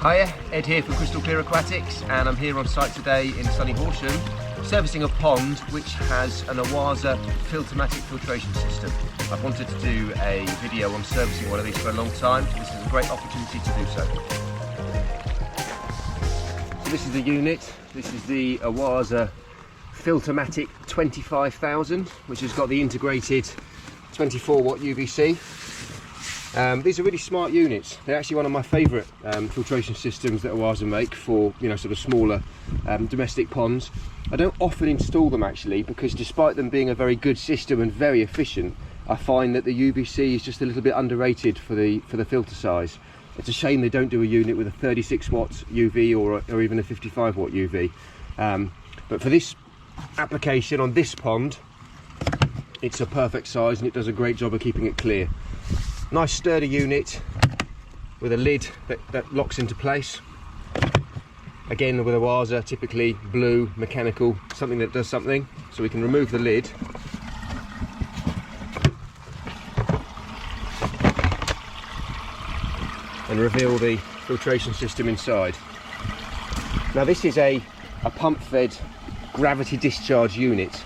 Hiya, Ed here from Crystal Clear Aquatics, and I'm here on site today in sunny Horsham, servicing a pond which has an Oase filtomatic filtration system. I've wanted to do a video on servicing one of these for a long time. This is a great opportunity to do so. So this is the unit. This is the Oase filtomatic 25,000, which has got the integrated 24 watt UVC. These are really smart units. They're actually one of my favourite filtration systems that Oase make for, sort of smaller domestic ponds. I don't often install them actually, because despite them being a very good system and very efficient, I find that the UVC is just a little bit underrated for the filter size. It's a shame they don't do a unit with a 36 watt UV or even a 55 watt UV. But for this application on this pond, it's a perfect size and it does a great job of keeping it clear. Nice sturdy unit with a lid that locks into place. Again, with Oase, typically blue, mechanical, something that does something. So we can remove the lid. And reveal the filtration system inside. Now this is a pump-fed gravity discharge unit.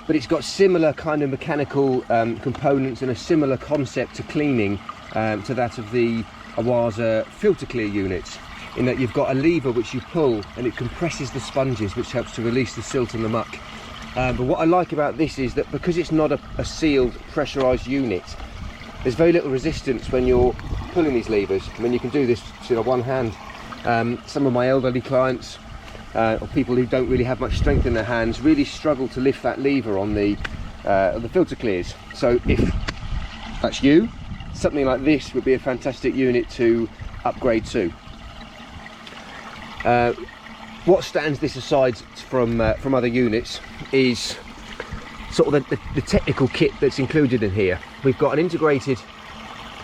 But it's got similar kind of mechanical components and a similar concept to cleaning to that of the Oase filter clear units, in that you've got a lever which you pull and it compresses the sponges, which helps to release the silt and the muck. But what I like about this is that because it's not a sealed pressurized unit, there's very little resistance when you're pulling these levers. I mean, you can do this one hand. Some of my elderly clients or people who don't really have much strength in their hands really struggle to lift that lever on the filter clears. So if that's you, something like this would be a fantastic unit to upgrade to. What stands this aside from other units is sort of the technical kit that's included in here. We've got an integrated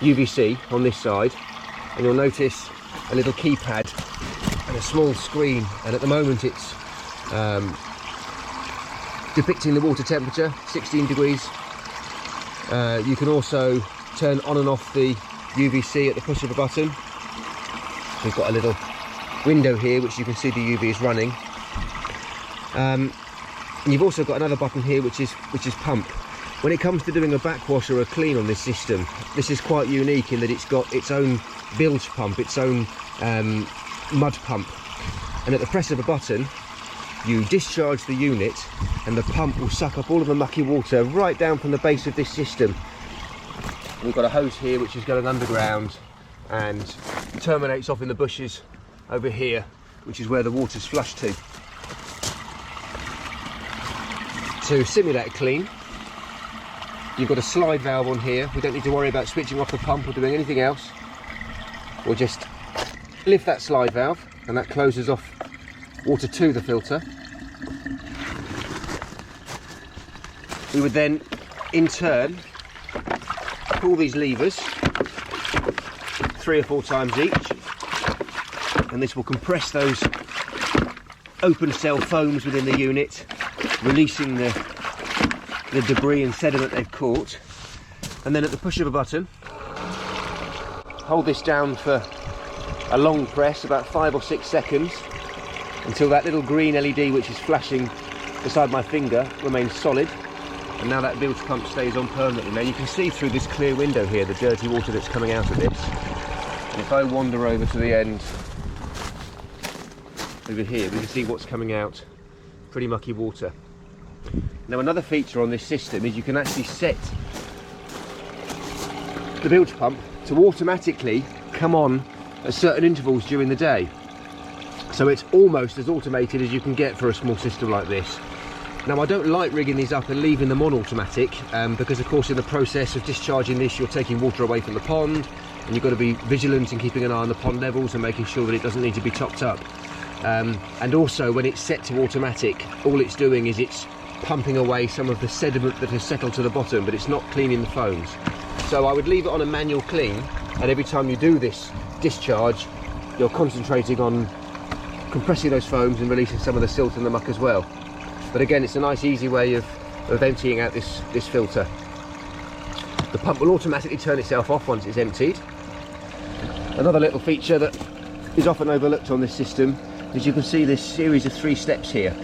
UVC on this side, and you'll notice a little keypad and a small screen, and at the moment it's depicting the water temperature, 16 degrees. You can also turn on and off the UVC at the push of a button. We've got a little window here which you can see the UV is running. And you've also got another button here which is pump. When it comes to doing a backwash or a clean on this system, this is quite unique in that it's got its own bilge pump, its own mud pump, and at the press of a button you discharge the unit and the pump will suck up all of the mucky water right down from the base of this system. We've got a hose here which is going underground and terminates off in the bushes over here, which is where the water's flushed to. To simulate a clean, you've got a slide valve on here. We don't need to worry about switching off the pump or doing anything else. We'll just lift that slide valve and that closes off water to the filter. We would then in turn pull these levers 3 or 4 times each, and this will compress those open cell foams within the unit, releasing the debris and sediment they've caught. And then at the push of a button, hold this down for a long press, about 5 or 6 seconds, until that little green LED which is flashing beside my finger remains solid, and now that bilge pump stays on permanently. Now you can see through this clear window here the dirty water that's coming out of this, and if I wander over to the end over here, we can see what's coming out, pretty mucky water. Now another feature on this system is you can actually set the bilge pump to automatically come on at certain intervals during the day. So it's almost as automated as you can get for a small system like this. Now I don't like rigging these up and leaving them on automatic because of course in the process of discharging this you're taking water away from the pond, and you've got to be vigilant in keeping an eye on the pond levels and making sure that it doesn't need to be topped up. And also when it's set to automatic, all it's doing is it's pumping away some of the sediment that has settled to the bottom, but it's not cleaning the foams. So I would leave it on a manual clean, and every time you do this discharge you're concentrating on compressing those foams and releasing some of the silt and the muck as well. But again, it's a nice easy way of emptying out this filter. The pump will automatically turn itself off once it's emptied. Another little feature that is often overlooked on this system is you can see this series of 3 steps here: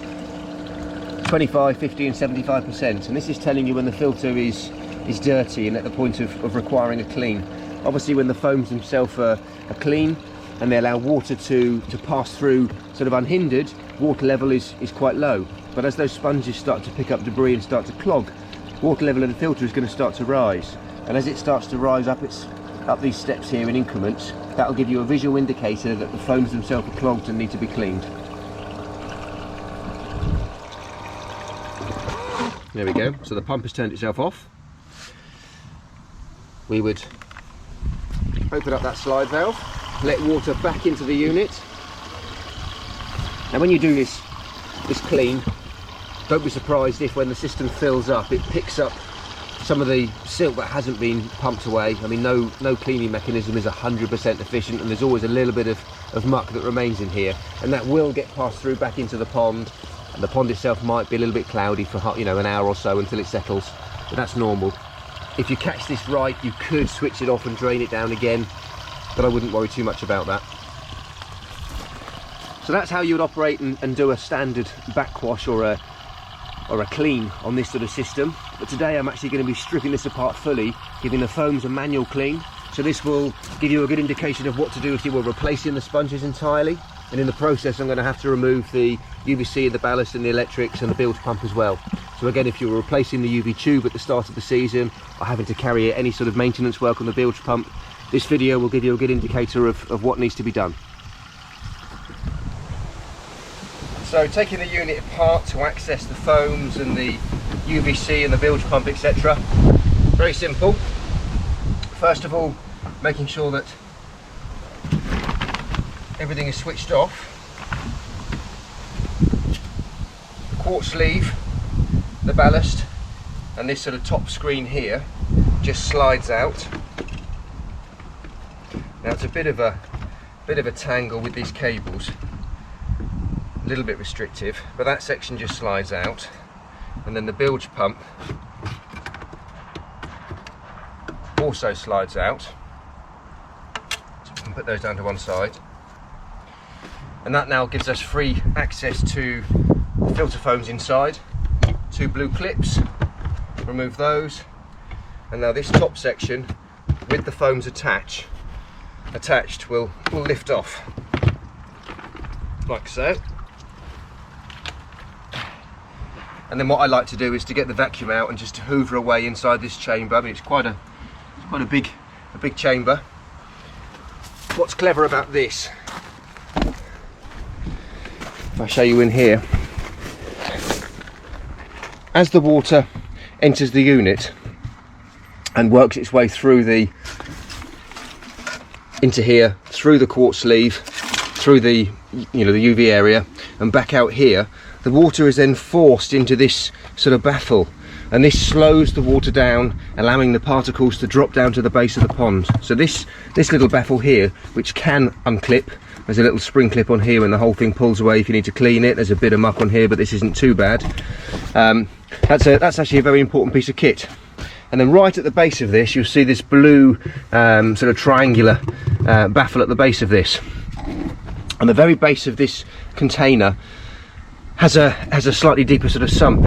25, 50 and 75%, and this is telling you when the filter is dirty and at the point of requiring a clean. Obviously when the foams themselves are clean and they allow water to pass through sort of unhindered, water level is quite low. But as those sponges start to pick up debris and start to clog, water level in the filter is going to start to rise, and as it starts to rise up these steps here in increments, that will give you a visual indicator that the foams themselves are clogged and need to be cleaned. There we go, so the pump has turned itself off. We would open up that slide valve, let water back into the unit. And when you do this clean, don't be surprised if when the system fills up, it picks up some of the silt that hasn't been pumped away. I mean, no cleaning mechanism is 100% efficient, and there's always a little bit of muck that remains in here, and that will get passed through back into the pond, and the pond itself might be a little bit cloudy for an hour or so until it settles, but that's normal. If you catch this right, you could switch it off and drain it down again, but I wouldn't worry too much about that. So that's how you would operate and do a standard backwash or a clean on this sort of system. But today I'm actually going to be stripping this apart fully, giving the foams a manual clean. So this will give you a good indication of what to do if you were replacing the sponges entirely. And in the process, I'm going to have to remove the UVC, the ballast and the electrics and the bilge pump as well. So again, if you were replacing the UV tube at the start of the season or having to carry any sort of maintenance work on the bilge pump, this video will give you a good indicator of what needs to be done. So taking the unit apart to access the foams and the UVC and the bilge pump, etc. Very simple. First of all, making sure that everything is switched off. The quartz sleeve, the ballast and this sort of top screen here just slides out. Now it's a bit of a tangle with these cables. A little bit restrictive, but that section just slides out, and then the bilge pump also slides out, so we can put those down to one side, and that now gives us free access to the filter foams inside. 2 blue clips, remove those, and now this top section with the foams attached will lift off like so. And then what I like to do is to get the vacuum out and just to hoover away inside this chamber. I mean, it's quite a big chamber. What's clever about this, if I show you in here, as the water enters the unit and works its way through into here, through the quartz sleeve, through the the UV area and back out here, the water is then forced into this sort of baffle, and this slows the water down, allowing the particles to drop down to the base of the pond. So this little baffle here, which can unclip, there's a little spring clip on here and the whole thing pulls away if you need to clean it. There's a bit of muck on here, but this isn't too bad. That's actually a very important piece of kit. And then right at the base of this, you'll see this blue sort of triangular baffle at the base of this. On the very base of this container has a slightly deeper sort of sump,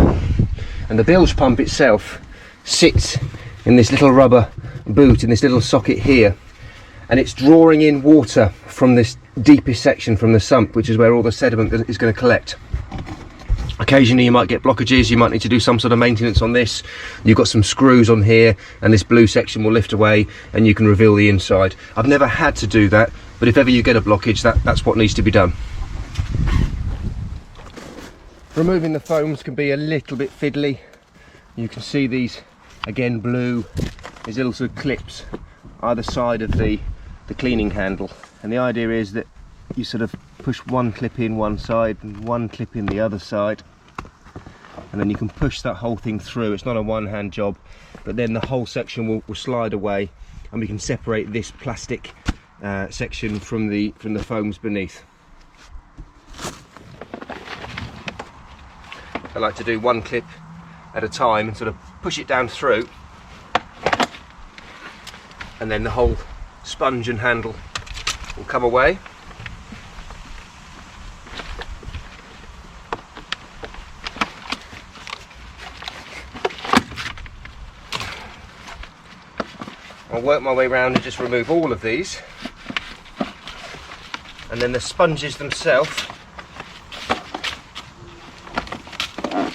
and the bilge pump itself sits in this little rubber boot in this little socket here, and it's drawing in water from this deepest section from the sump, which is where all the sediment is going to collect. Occasionally you might get blockages, you might need to do some sort of maintenance on this. You've got some screws on here and this blue section will lift away and you can reveal the inside. I've never had to do that, but if ever you get a blockage, that's what needs to be done. Removing the foams can be a little bit fiddly. You can see these, again blue, these little sort of clips either side of the cleaning handle, and the idea is that you sort of push one clip in one side and one clip in the other side, and then you can push that whole thing through. It's not a one-hand job, but then the whole section will slide away and we can separate this plastic section from the foams beneath. I like to do one clip at a time and sort of push it down through, and then the whole sponge and handle will come away. I'll work my way around and just remove all of these, and then the sponges themselves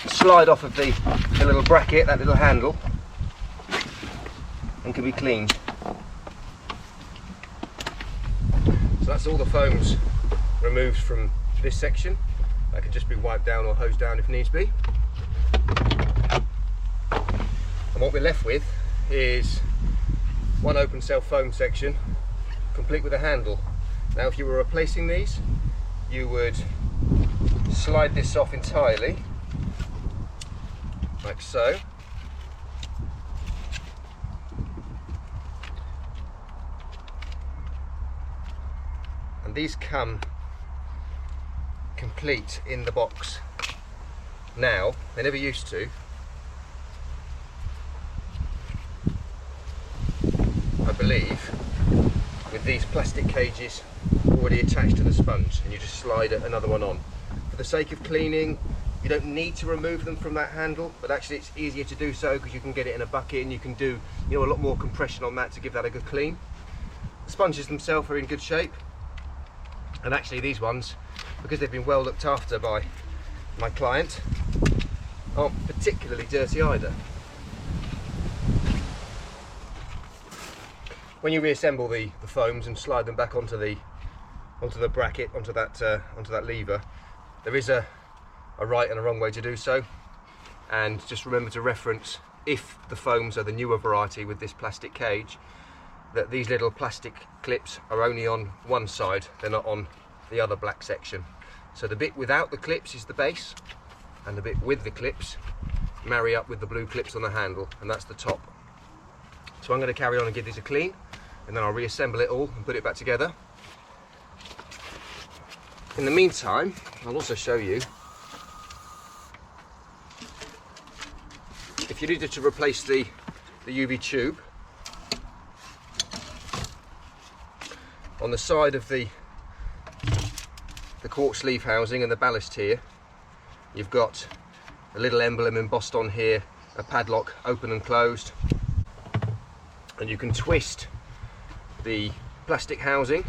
slide off of the little bracket, that little handle, and can be cleaned. So that's all the foams removed from this section. That can just be wiped down or hosed down if needs be. And what we're left with is one open cell foam section, complete with a handle. Now if you were replacing these, you would slide this off entirely, like so. And these come complete in the box. Now, they never used to. I believe, with these plastic cages already attached to the sponge, and you just slide another one on. For the sake of cleaning, you don't need to remove them from that handle, but actually it's easier to do so because you can get it in a bucket and you can do, you know, a lot more compression on that to give that a good clean. The sponges themselves are in good shape, and actually these ones, because they've been well looked after by my client, aren't particularly dirty either. When you reassemble the foams and slide them back onto the bracket, onto that lever, there is a right and a wrong way to do so, and just remember to reference, if the foams are the newer variety with this plastic cage, that these little plastic clips are only on one side, they're not on the other black section. So the bit without the clips is the base, and the bit with the clips marry up with the blue clips on the handle, and that's the top. So I'm going to carry on and give these a clean, and then I'll reassemble it all and put it back together. In the meantime, I'll also show you, if you needed to replace the UV tube, on the side of the quartz sleeve housing and the ballast here, you've got a little emblem embossed on here, a padlock, open and closed, and you can twist the plastic housing,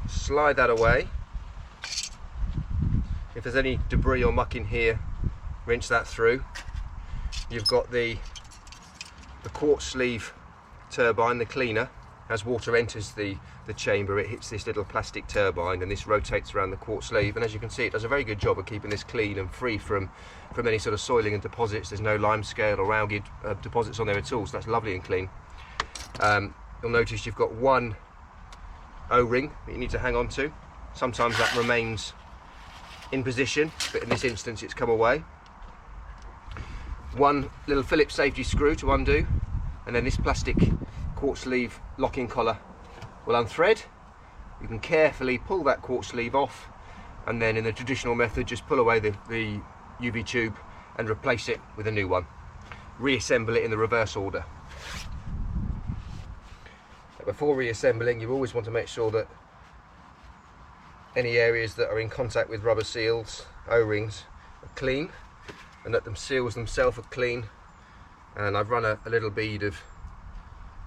slide that away. If there's any debris or muck in here, rinse that through. You've got the quartz sleeve turbine, the cleaner. As water enters the chamber, it hits this little plastic turbine, and this rotates around the quartz sleeve, and as you can see, it does a very good job of keeping this clean and free from any sort of soiling and deposits. There's no limescale or algae deposits on there at all, so that's lovely and clean. You'll notice you've got one O-ring that you need to hang on to. Sometimes that remains in position, but in this instance it's come away. One little Phillips safety screw to undo, and then this plastic quartz sleeve locking collar will unthread. You can carefully pull that quartz sleeve off, and then in the traditional method just pull away the UV tube and replace it with a new one. Reassemble it in the reverse order. Before reassembling, you always want to make sure that any areas that are in contact with rubber seals, O-rings, are clean, and that the seals themselves are clean. And I've run a little bead of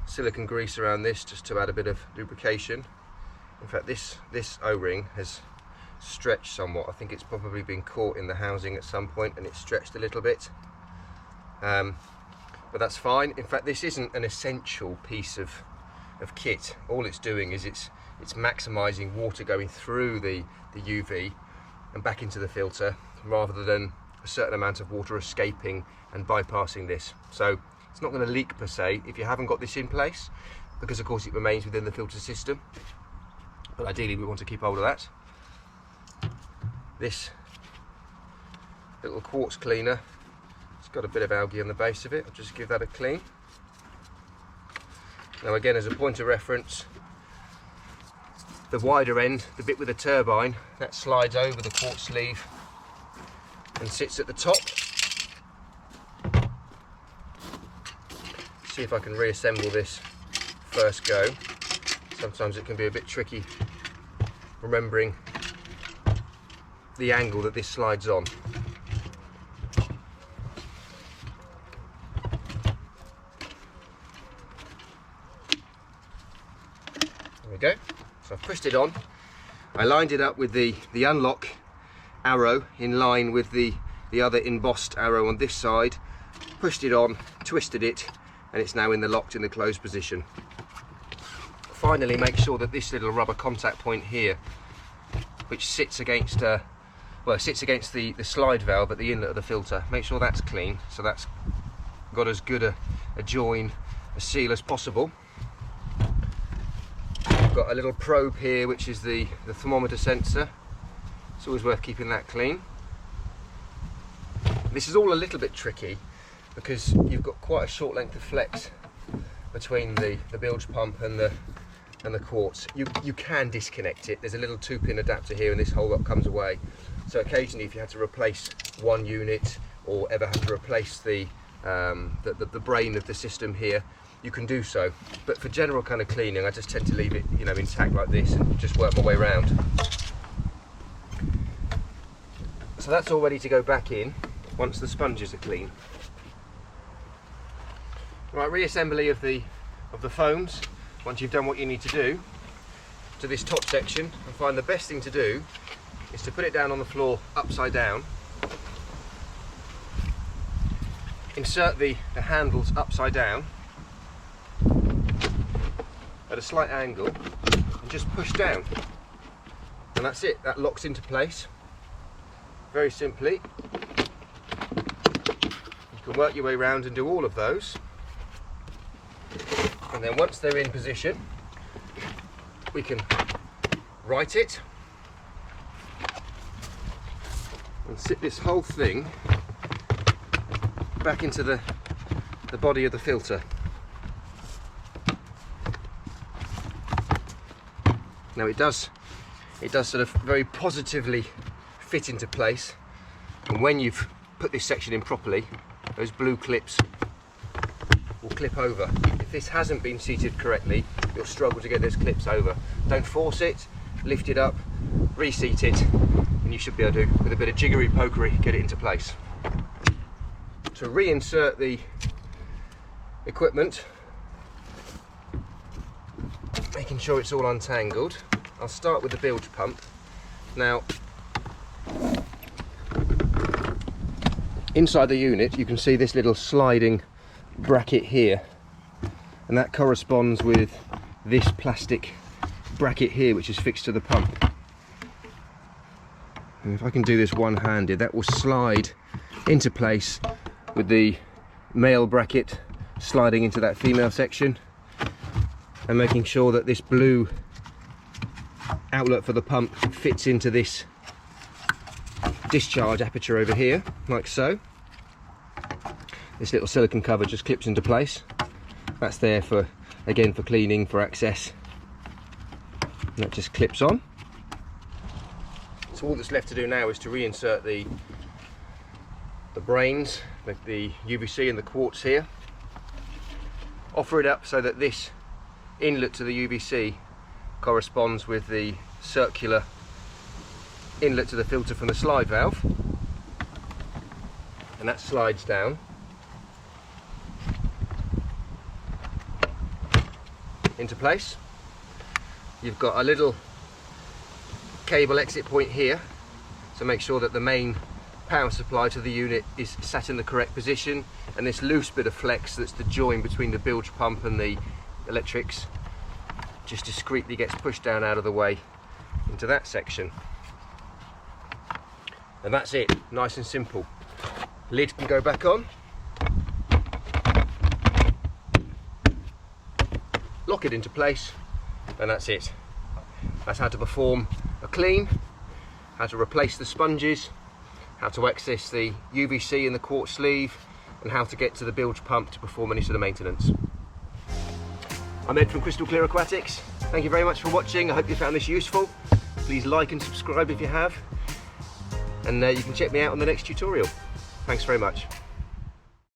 silicone grease around this just to add a bit of lubrication. In fact, this O-ring has stretched somewhat. I think it's probably been caught in the housing at some point and it's stretched a little bit, but that's fine. In fact, this isn't an essential piece of kit. All it's doing is it's maximizing water going through the UV and back into the filter, rather than a certain amount of water escaping and bypassing this. So it's not going to leak per se if you haven't got this in place, because of course it remains within the filter system, but ideally we want to keep hold of that. This little quartz cleaner, it's got a bit of algae on the base of it. I'll just give that a clean. Now again, as a point of reference, the wider end, the bit with the turbine, that slides over the quartz sleeve and sits at the top. See if I can reassemble this first go. Sometimes it can be a bit tricky remembering the angle that this slides on. we go. So I've pushed it on. I lined it up with the unlock arrow in line with the other embossed arrow on this side, pushed it on, twisted it, and it's now in the locked in the closed position. Finally, make sure that this little rubber contact point here, which sits against the slide valve at the inlet of the filter, make sure that's clean, so that's got as good a join, a seal as possible. I've got a little probe here which is the thermometer sensor. It's always worth keeping that clean. This is all a little bit tricky because you've got quite a short length of flex between the bilge pump and the quartz. You can disconnect it. There's a little 2-pin adapter here and this hole up comes away. So occasionally if you had to replace one unit or ever had to replace the brain of the system here, you can do so. But for general kind of cleaning, I just tend to leave it, you know, intact like this and just work my way around. So that's all ready to go back in once the sponges are clean. Right, reassembly of the foams. Once you've done what you need to do to this top section, I find the best thing to do is to put it down on the floor upside down, insert the handles upside down at a slight angle and just push down, and that's it. That locks into place very simply. You can work your way around and do all of those, and then once they're in position we can right it and sit this whole thing back into the body of the filter. Now it does sort of very positively fit into place, and when you've put this section in properly, those blue clips will clip over. If this hasn't been seated correctly, you'll struggle to get those clips over. Don't force it, lift it up, reseat it, and you should be able to, with a bit of jiggery pokery, get it into place. To reinsert the equipment, making sure it's all untangled, I'll start with the bilge pump. Now, inside the unit you can see this little sliding bracket here, and that corresponds with this plastic bracket here which is fixed to the pump. And if I can do this one-handed, that will slide into place with the male bracket sliding into that female section, and making sure that this blue outlet for the pump fits into this discharge aperture over here, like so. This little silicone cover just clips into place. That's there for, again, for cleaning, for access. And that just clips on. So all that's left to do now is to reinsert the brains, the UVC and the quartz here. Offer it up so that this inlet to the UVC corresponds with the circular inlet to the filter from the slide valve, and that slides down into place. You've got a little cable exit point here, so make sure that the main power supply to the unit is sat in the correct position, and this loose bit of flex that's the join between the bilge pump and the electrics just discreetly gets pushed down out of the way into that section. And that's it, nice and simple. Lid can go back on, lock it into place, and that's it. That's how to perform a clean, how to replace the sponges, how to access the UVC in the quartz sleeve, and how to get to the bilge pump to perform any sort of maintenance. I'm Ed from Crystal Clear Aquatics. Thank you very much for watching. I hope you found this useful. Please like and subscribe if you have, and you can check me out on the next tutorial. Thanks very much.